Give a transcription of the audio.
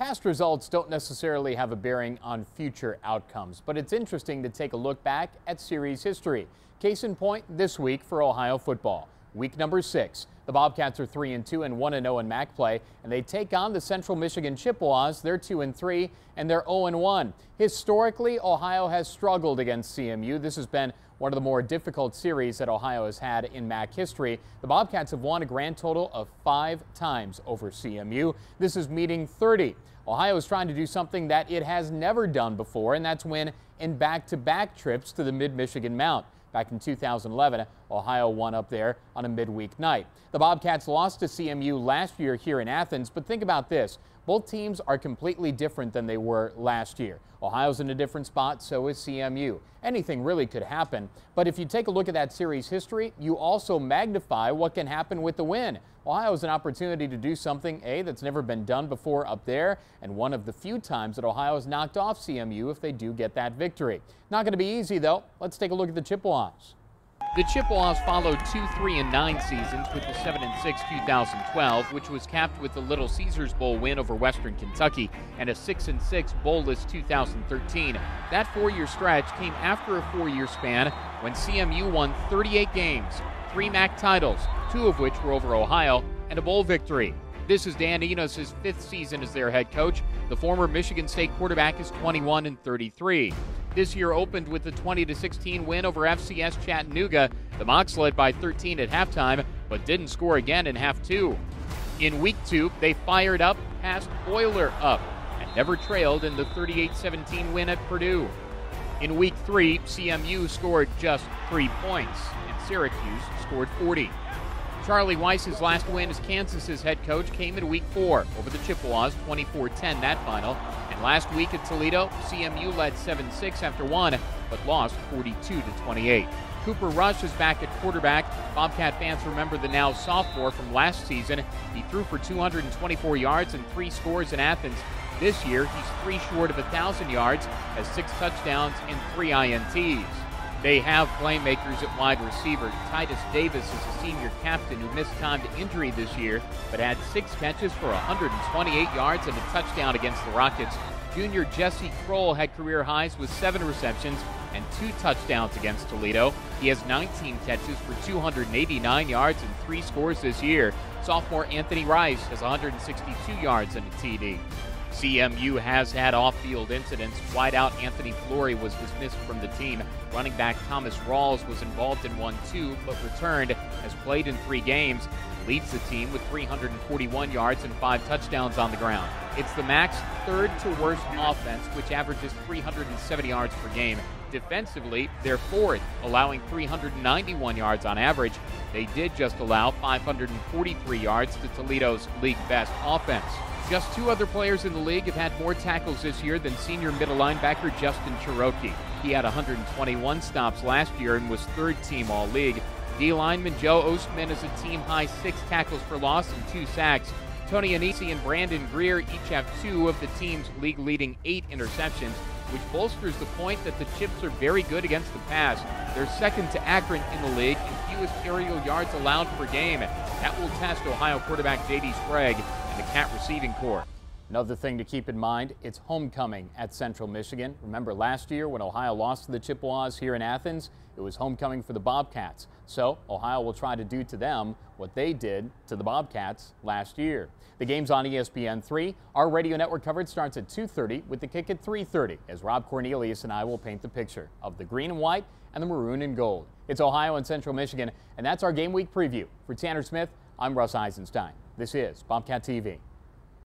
Past results don't necessarily have a bearing on future outcomes, but it's interesting to take a look back at series history. Case in point this week for Ohio football. Week number 6. The Bobcats are 3-2 and 1-0 in MAC play, and they take on the Central Michigan Chippewas. They're 2-3 and they're 0-1. Historically, Ohio has struggled against CMU. This has been one of the more difficult series that Ohio has had in MAC history. The Bobcats have won a grand total of 5 times over CMU. This is meeting 30. Ohio is trying to do something that it has never done before, and that's win in back-to-back trips to the Mid-Michigan Mount. Back in 2011, Ohio won up there on a midweek night. The Bobcats lost to CMU last year here in Athens, but think about this. Both teams are completely different than they were last year. Ohio's in a different spot, so is CMU. Anything really could happen, but if you take a look at that series history, you also magnify what can happen with the win. Ohio has an opportunity to do something, that's never been done before up there, and one of the few times that Ohio has knocked off CMU if they do get that victory. Not going to be easy, though. Let's take a look at the Chippewas. The Chippewas followed 2 3-9 seasons with the 7-6 2012, which was capped with the Little Caesars Bowl win over Western Kentucky, and a 6-6 bowlless 2013. That 4-year stretch came after a 4-year span when CMU won 38 games, 3 MAC titles, 2 of which were over Ohio, and a bowl victory. This is Dan Enos' 5th season as their head coach. The former Michigan State quarterback is 21-33. This year opened with the 20-16 win over FCS Chattanooga. The Mocs led by 13 at halftime, but didn't score again in half 2. In week 2, they fired up, passed Boiler up, and never trailed in the 38-17 win at Purdue. In week 3, CMU scored just 3 points, and Syracuse scored 40. Charlie Weiss's last win as Kansas's head coach came in week 4 over the Chippewas, 24-10 that final. And last week at Toledo, CMU led 7-6 after 1, but lost 42-28. Cooper Rush is back at quarterback. Bobcat fans remember the now sophomore from last season. He threw for 224 yards and 3 scores in Athens. This year, he's 3 short of 1,000 yards, has 6 touchdowns and 3 INTs. They have playmakers at wide receiver. Titus Davis is a senior captain who missed time to injury this year, but had 6 catches for 128 yards and a touchdown against the Rockets. Junior Jesse Kroll had career highs with 7 receptions and 2 touchdowns against Toledo. He has 19 catches for 289 yards and 3 scores this year. Sophomore Anthony Rice has 162 yards and a TD. CMU has had off-field incidents. Wideout Anthony Flory was dismissed from the team. Running back Thomas Rawls was involved in 1 too, but returned, has played in 3 games, leads the team with 341 yards and 5 touchdowns on the ground. It's the MAC's 3rd to worst offense, which averages 370 yards per game. Defensively, they're 4th, allowing 391 yards on average. They did just allow 543 yards to Toledo's league best offense. Just 2 other players in the league have had more tackles this year than senior middle linebacker Justin Cherokee. He had 121 stops last year and was 3rd team all-league. D-lineman Joe Ostman is a team-high 6 tackles for loss and 2 sacks. Tony Anisi and Brandon Greer each have 2 of the team's league-leading 8 interceptions, which bolsters the point that the Chips are very good against the pass. They're 2nd to Akron in the league in fewest aerial yards allowed per game. That will test Ohio quarterback J.D. Sprague and the Cat receiving corps. Another thing to keep in mind, it's homecoming at Central Michigan. Remember last year when Ohio lost to the Chippewas here in Athens? It was homecoming for the Bobcats. So Ohio will try to do to them what they did to the Bobcats last year. The game's on ESPN3. Our radio network coverage starts at 2:30 with the kick at 3:30 as Rob Cornelius and I will paint the picture of the green and white and the maroon and gold. It's Ohio and Central Michigan, and that's our game week preview. For Tanner Smith, I'm Russ Eisenstein. This is Bobcat TV.